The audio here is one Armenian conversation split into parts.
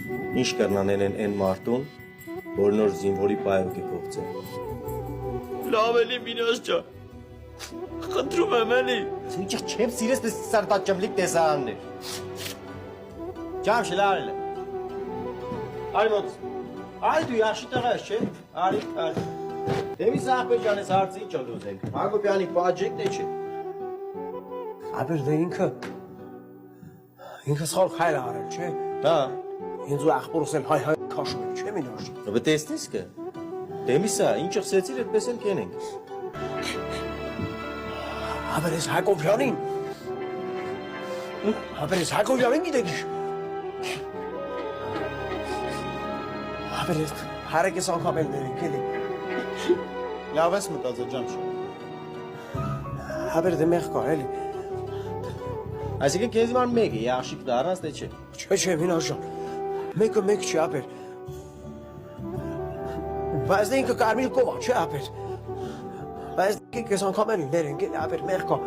Ինչ կրնանեն են մարդուն, որ նոր զինվորի պայով է կողծել։ Լավ էլի Մինաս ջան, խնդրում եմ էլի։ Ինչ չեմ սիրես պես սարտաճմլիկ տեսարաններ։ Ջամ շլարել է։ Արի մոտ, արի դու յաշի տղա ես, չէ՞։ Արի։ Դեմի Սահբեջան ես հարցի ինչ լուզենք։ Հակոբյանի պաջեկն է չէ։ Ապեր դե ինքը սխալ խայր արել, չէ։ Հա։ Ինձ ու աղբորս էլ հայ քաշում է, չէ՞ Մինաս։ Բայց տեսնես կը։ Դեմիսա, ինչ ըսեցիր այդպես էլ կենենք։ Ապեր ես Հակոբյանին։ Ապեր ես Հակոբյանին գիտեք։ Ապեր ես հարեկես անգամ էլ ներենք էլի։ Լավ ես մտածել ջան։ Ապեր դե մեղ կար էլի։ Այսինքն քեզ ման մեկ է, աշիկ դառնաս թե չէ։ Չէ, Մինաս ջան։ Մեկը մեկ չի ապեր։ Բայց դե ինքը կարմիր կովա, չէ ապեր։ Բայց դե քեզ անգամ էլ ներենք էլի, ապեր մեղ կա։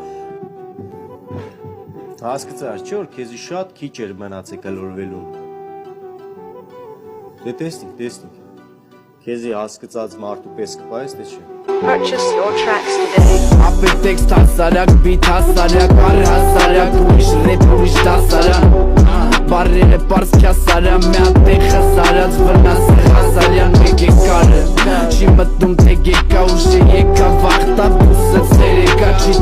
Հասկացար, չէ՞ որ քեզի շատ քիչ էր մնացել գլորվելուն։ Դե տեսնիկ։ Քեզի հասկացած մարդու պես կպայես թե չէ։ Purchase your tracks today. Ապեր տեքստ հասարակ, բիթ հասարակ, առ հասարակ, ուրիշ ռեփ, ուրիշ դասարակ Բարերը պարս կյասարա, միատեղ հասարած, վնաս է հասարյան մեկ է կարը Չի մտնում թե գեկա ուժ է եկա, վաղտա բուսը ծեր եկա, չի